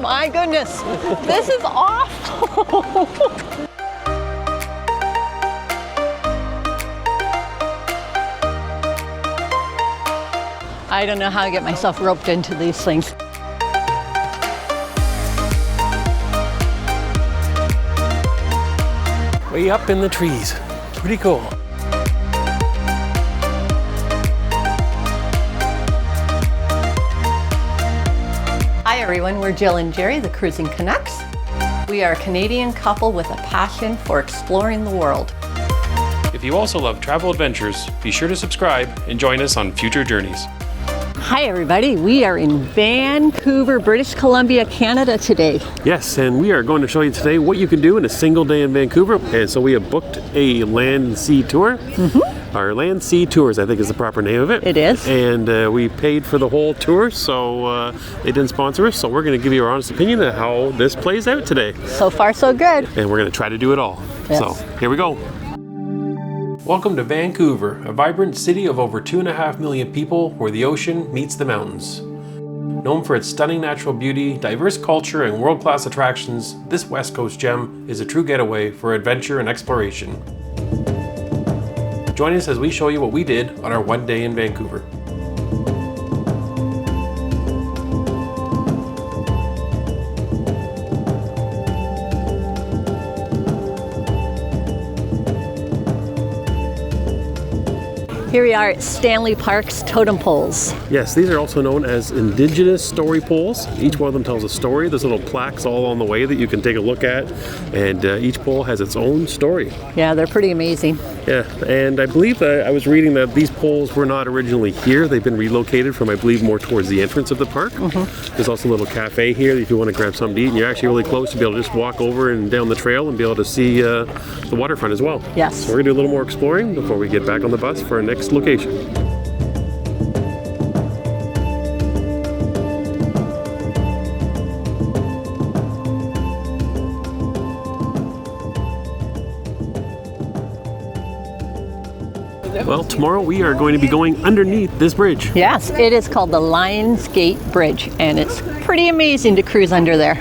my goodness. This is awful. I don't know how I get myself roped into these things. Way up in the trees. Pretty cool. Hi everyone, we're Jill and Jerry, the Cruising Canucks. We are a Canadian couple with a passion for exploring the world. If you also love travel adventures, be sure to subscribe and join us on future journeys. Hi everybody, we are in Vancouver, British Columbia, Canada today. Yes, and we are going to show you today what you can do in a single day in Vancouver. And so we have booked a LandSea Tour. Our LandSea Tours, I think is the proper name of it. It is. And we paid for the whole tour, so they didn't sponsor us. So we're going to give you our honest opinion of how this plays out today. So far so good. And we're going to try to do it all. Yes. So here we go. Welcome to Vancouver, a vibrant city of over 2.5 million people where the ocean meets the mountains. Known for its stunning natural beauty, diverse culture, and world-class attractions, this West Coast gem is a true getaway for adventure and exploration. Join us as we show you what we did on our one day in Vancouver. Here we are at Stanley Park's totem poles. Yes, these are also known as Indigenous story poles. Each one of them tells a story. There's little plaques all along the way that you can take a look at, and each pole has its own story. Yeah, they're pretty amazing. Yeah, and I believe that I was reading that these poles were not originally here. They've been relocated from, I believe, more towards the entrance of the park. There's also a little cafe here if you want to grab something to eat, and you're actually really close to be able to just walk over and down the trail and be able to see the waterfront as well. Yes. So we're going to do a little more exploring before we get back on the bus for our next location. Well, tomorrow we are going to be going underneath this bridge. Yes, it is called the Lionsgate Bridge, and it's pretty amazing to cruise under there.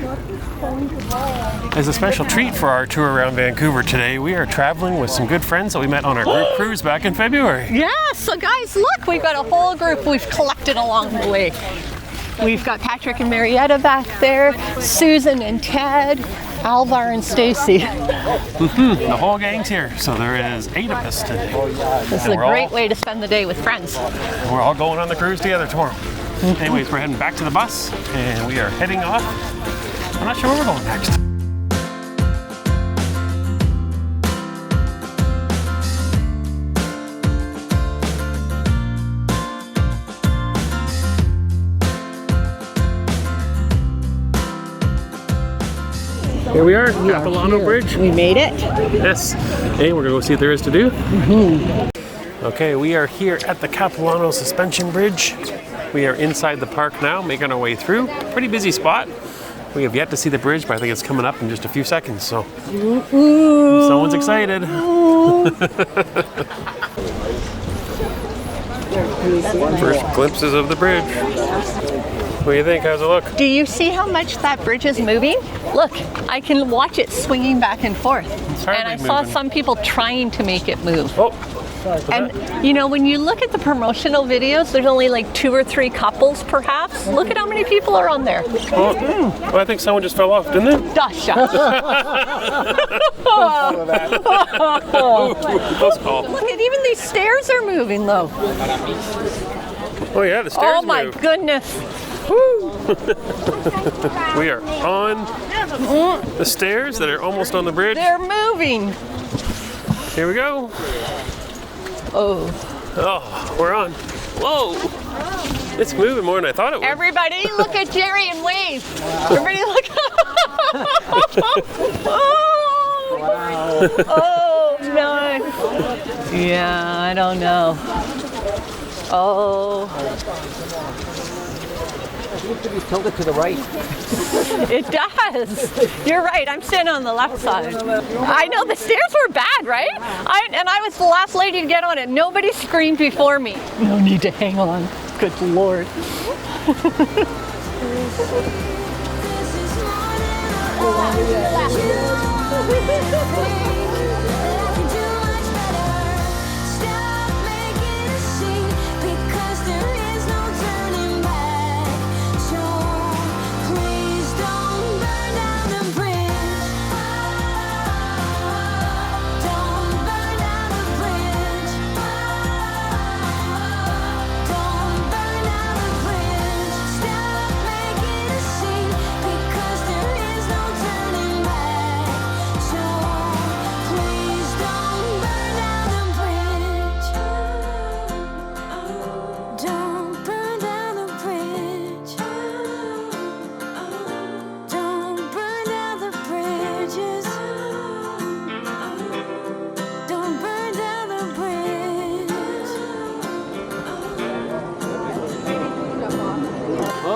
As a special treat for our tour around Vancouver today, we are traveling with some good friends that we met on our group cruise back in February. Yeah, so guys, look, we've got a whole group we've collected along the way. We've got Patrick and Marietta back there, Susan and Ted, Alvar and Stacy. The whole gang's here, so there is 8 of us today. This is a great way to spend the day with friends. We're all going on the cruise together tomorrow. Anyways, we're heading back to the bus, and we are heading off. I'm not sure where we're going next. Here we are, Capilano Bridge. We made it. Yes, and we're gonna go see what there is to do. Okay, we are here at the Capilano Suspension Bridge. We are inside the park now, making our way through. Pretty busy spot. We have yet to see the bridge, but I think it's coming up in just a few seconds, so someone's excited. First glimpses of the bridge. What do you think? How's it look? Do you see how much that bridge is moving? Look, I can watch it swinging back and forth. And I saw some people trying to make it move. Oh. And you know, when you look at the promotional videos, there's only like 2 or 3 couples perhaps. Look at how many people are on there. Oh, well, I think someone just fell off, didn't they? Close call. Look at, even these stairs are moving though. Oh yeah, the stairs Oh my goodness. We are on the stairs that are almost on the bridge. They're moving. Here we go. Oh, we're on. Whoa. It's moving more than I thought it would. everybody look at Jerry and wave. Everybody look. Oh no. Yeah, I don't know. Oh. Tilt it to the right. It does. You're right. I'm standing on the left side. I know the stairs were bad, right? I was the last lady to get on it. Nobody screamed before me. No need to hang on. Good Lord.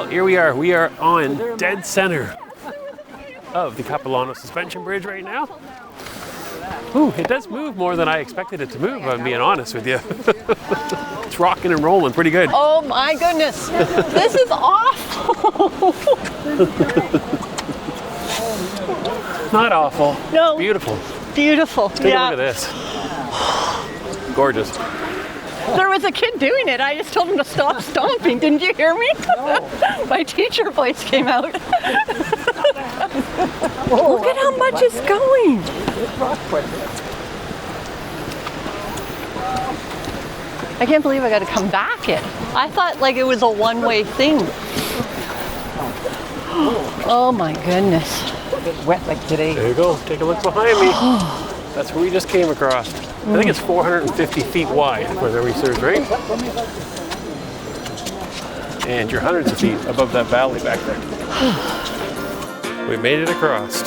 Well, here we are. We are on dead center of the Capilano Suspension Bridge right now. Ooh, it does move more than I expected it to move, if I'm being honest with you. It's rocking and rolling pretty good. Oh my goodness. This is awful. Not awful. No. Beautiful. Beautiful. Take a look at this. Gorgeous. There was a kid doing it. I just told him to stop stomping. Didn't you hear me? No. My teacher voice came out. Look at how much it's going. I can't believe I got to come back it. I thought like it was a one-way thing. Oh my goodness. It's wet like today. There you go. Take a look behind me. That's where we just came across. I think it's 450 feet wide, if my memory serves right. And you're hundreds of feet above that valley back there. We made it across.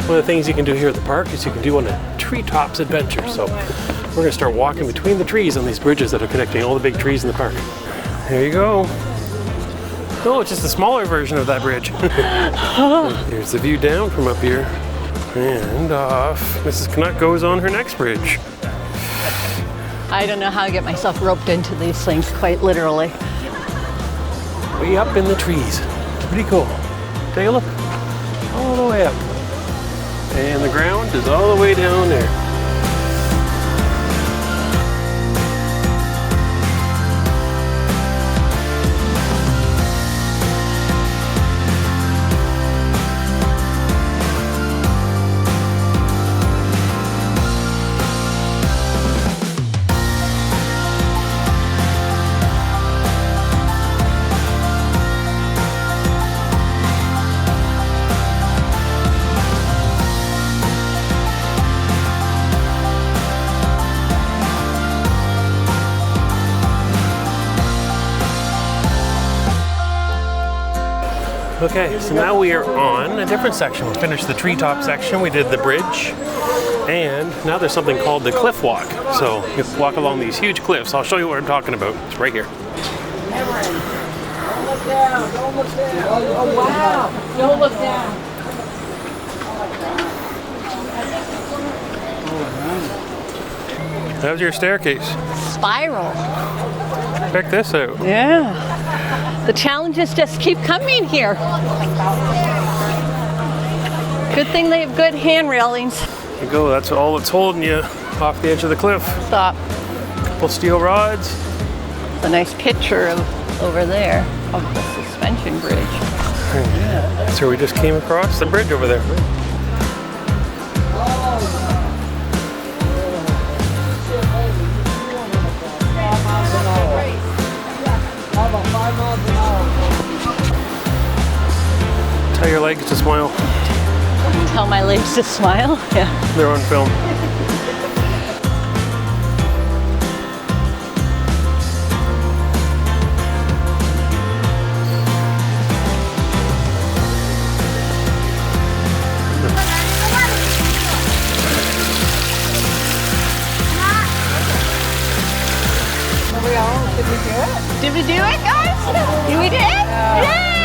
One of the things you can do here at the park is you can do on a treetops adventure. So we're going to start walking between the trees on these bridges that are connecting all the big trees in the park. There you go. Oh, it's just a smaller version of that bridge. Here's the view down from up here. And off. Mrs. Canuck goes on her next bridge. I don't know how I get myself roped into these things, quite literally. Way up in the trees. Pretty cool. Take a look. All the way up. And the ground is all the way down there. Okay, so now we are on a different section. We finished the treetop section, we did the bridge, and now there's something called the cliff walk. So you walk along these huge cliffs. I'll show you what I'm talking about. It's right here. Don't look down, don't look down. Oh wow, don't look down. How's your staircase? Spiral. Check this out. Yeah. The challenges just keep coming here. Good thing they have good hand railings. There you go, that's all that's holding you off the edge of the cliff. Stop. Couple steel rods. A nice picture of over there of the suspension bridge. So we just came across the bridge over there. Tell your legs to smile. Tell my legs to smile. Yeah. They're on film. Did we do it, guys? We did? Yay!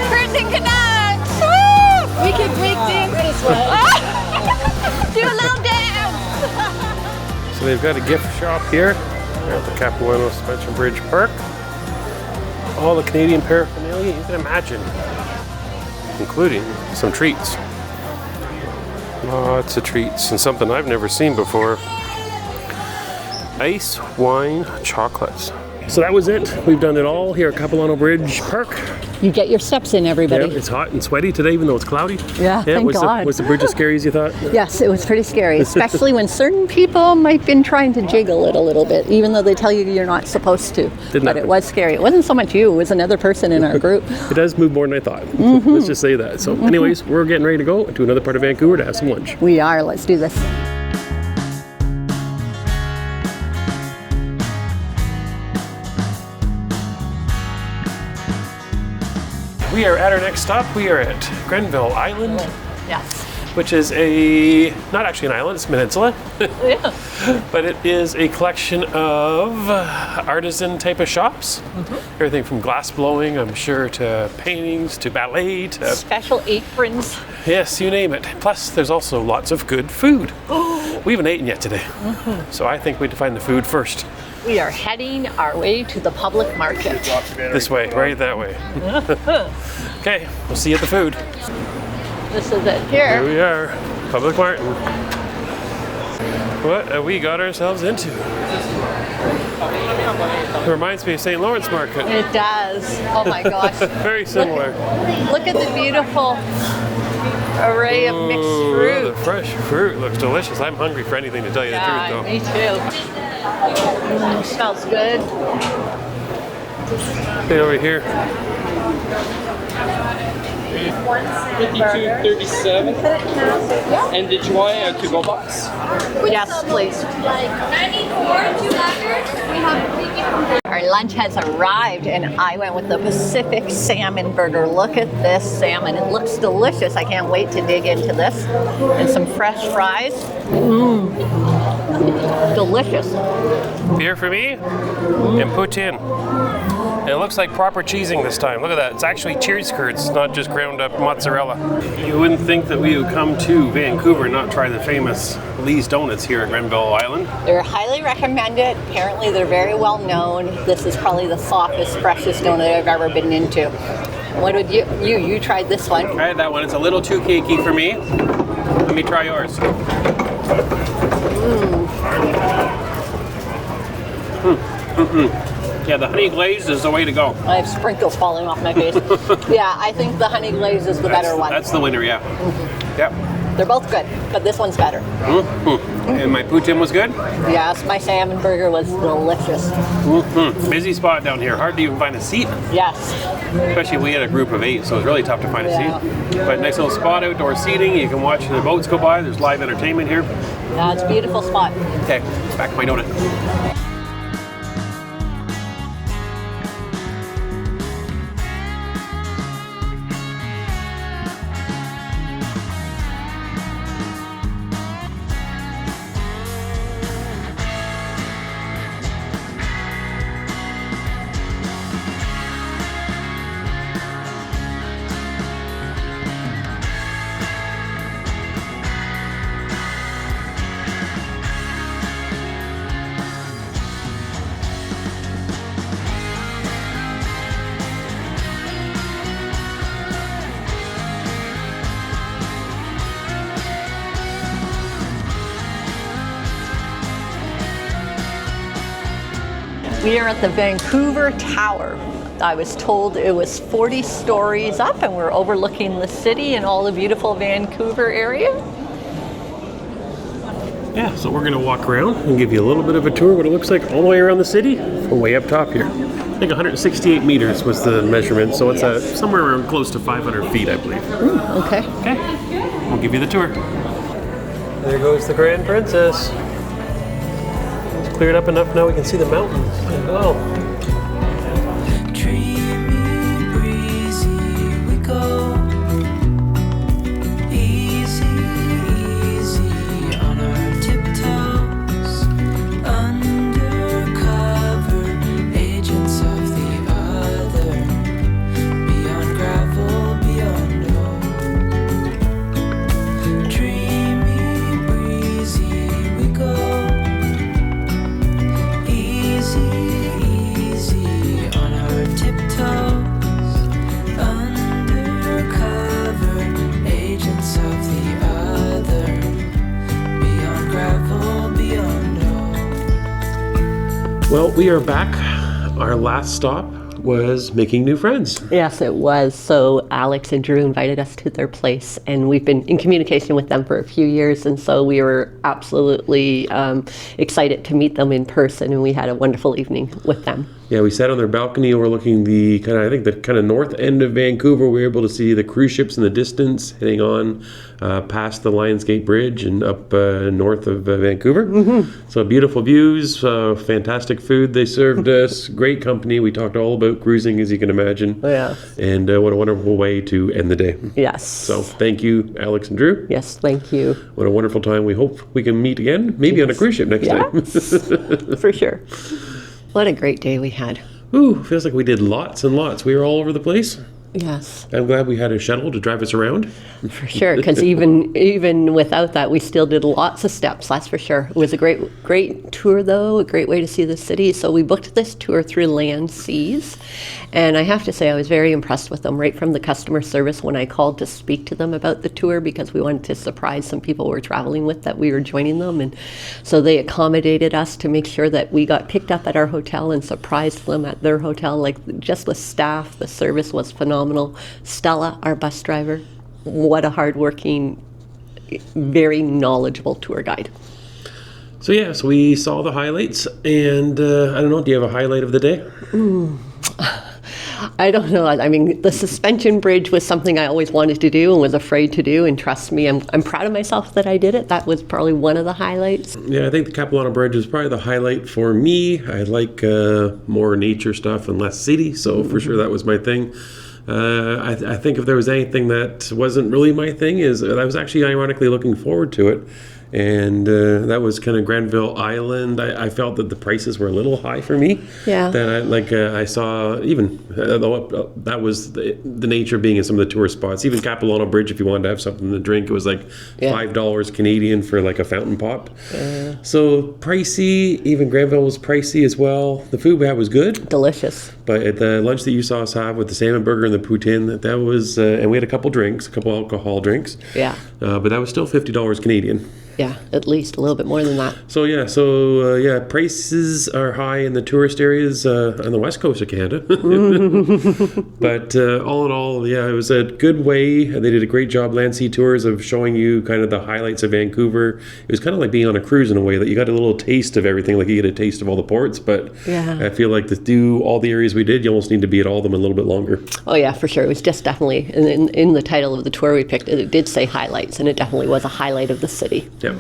Cruising Canucks! Woo! We can break dance this way. Do a little dance! So they've got a gift shop here at the Capilano Suspension Bridge Park. All the Canadian paraphernalia you can imagine, including some treats. Lots of treats and something I've never seen before. Ice wine chocolates. So that was it. We've done it all here at Capilano Bridge Park. You get your steps in, everybody. Yeah, it's hot and sweaty today, even though it's cloudy. Yeah, thank God. Was the bridge as scary as you thought? Yes, it was pretty scary, especially when certain people might have been trying to jiggle it a little bit, even though they tell you you're not supposed to. Didn't but happen. It was scary. It wasn't so much you, it was another person in our group. It does move more than I thought. Let's just say that. So anyways, we're getting ready to go to another part of Vancouver to have some lunch. We are. Let's do this. we are at our next stop. We are at Granville Island, Yes. which is not actually an island, it's a peninsula. Yeah. But it is a collection of artisan type of shops. Everything from glass blowing, I'm sure, to paintings, to ballet, to Special aprons. yes, you name it. Plus, there's also lots of good food. We haven't eaten yet today, so I think we have to find the food first. We are heading our way to the public market. This way, right that way. Okay, we'll see you at the food. This is it Here here. we are, Public Martin. What have we got ourselves into? It reminds me of St. Lawrence Market. It does. Oh my gosh. Very similar. Look at the beautiful array of mixed Ooh, fruit. the fresh fruit looks delicious. I'm hungry for anything, to tell you the truth, though. Me too. Smells good. Stay over here. 52.37. And did you want a to-go box? Yes, please. 94, 200. Our lunch has arrived and I went with the Pacific salmon burger. Look at this salmon. It looks delicious. I can't wait to dig into this. And some fresh fries. Delicious. Beer for me and poutine. And it looks like proper cheesing this time. Look at that. It's actually cheese curds, not just ground up mozzarella. You wouldn't think that we would come to Vancouver and not try the famous Lee's Donuts here at Granville Island. They're highly recommended. Apparently they're very well known. This is probably the softest, freshest donut I've ever been into. What would you tried this one? I had that one. It's a little too cakey for me. Let me try yours. Yeah, the honey glaze is the way to go. I have sprinkles falling off my face. Yeah, I think the honey glaze is the better one. That's the winner, yeah. Yep. They're both good, but this one's better. And my poutine was good? Yes, my salmon burger was delicious. Busy spot down here. Hard to even find a seat. Yes. Especially we had a group of 8, so it's really tough to find a seat. But nice little spot, outdoor seating. You can watch the boats go by. There's live entertainment here. Yeah, it's a beautiful spot. Okay, back to my donut. We are at the Vancouver Tower. I was told it was 40 stories up and we're overlooking the city and all the beautiful Vancouver area. Yeah, so we're gonna walk around and give you a little bit of a tour what it looks like all the way around the city from way up top here. I think 168 meters was the measurement, so it's somewhere around close to 500 feet, I believe. Okay. Okay, we'll give you the tour. There goes the Grand Princess. It's cleared up enough now we can see the mountains as well. Well, we are back. Our last stop was making new friends. Yes, it was. So Alex and Drew invited us to their place and we've been in communication with them for a few years, and so we were absolutely excited to meet them in person, and we had a wonderful evening with them. Yeah, we sat on their balcony overlooking the kind of north end of Vancouver. We were able to see the cruise ships in the distance heading on past the LandSea Bridge and up north of Vancouver. So beautiful views, fantastic food they served us, great company. We talked all about cruising, as you can imagine. Yeah. And what a wonderful way to end the day. Yes. So thank you, Alex and Drew. Yes, thank you. What a wonderful time. We hope we can meet again, maybe on a cruise ship next time. Yes, for sure. What a great day we had. Ooh, feels like we did lots and lots. We were all over the place. Yes, I'm glad we had a shuttle to drive us around. for sure. Because even without that, we still did lots of steps. That's for sure. It was a great tour, though. A great way to see the city. So we booked this tour through LandSea's, and I have to say I was very impressed with them right from the customer service when I called to speak to them about the tour, because we wanted to surprise some people we were traveling with that we were joining them, and so they accommodated us to make sure that we got picked up at our hotel and surprised them at their hotel. Like, just the staff, the service was phenomenal. Stella, our bus driver, what a hardworking, very knowledgeable tour guide. So we saw the highlights, and I don't know, do you have a highlight of the day? I don't know. I mean, the suspension bridge was something I always wanted to do and was afraid to do, and trust me, I'm proud of myself that I did it. That was probably one of the highlights. Yeah, I think the Capilano Bridge was probably the highlight for me. I like more nature stuff and less city, so for sure that was my thing. I think if there was anything that wasn't really my thing, is I was actually ironically looking forward to it. And that was kind of Granville Island. I felt that the prices were a little high for me. Yeah. That I saw even, that was the nature of being in some of the tourist spots. Even Capilano Bridge, if you wanted to have something to drink, it was like $5 Canadian for like a fountain pop. So pricey. Even Granville was pricey as well. The food we had was good. Delicious. But at the lunch that you saw us have with the salmon burger and the poutine, that was, and we had a couple alcohol drinks. Yeah. But that was still $50 Canadian. Yeah, at least a little bit more than that. So prices are high in the tourist areas on the west coast of Canada. But all in all, it was a good way. They did a great job, LandSea Tours, of showing you kind of the highlights of Vancouver. It was kind of like being on a cruise in a way, that you got a little taste of everything, like you get a taste of all the ports. But I feel like to do all the areas we did, you almost need to be at all of them a little bit longer. Oh yeah, for sure. It was just definitely, in the title of the tour we picked, it did say highlights, and it definitely was a highlight of the city. Yeah.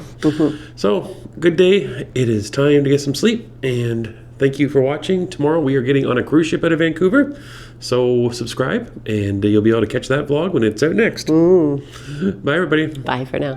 So, good day. It is time to get some sleep, and thank you for watching. Tomorrow we are getting on a cruise ship out of Vancouver, so subscribe and you'll be able to catch that vlog when it's out next. Bye everybody. Bye for now.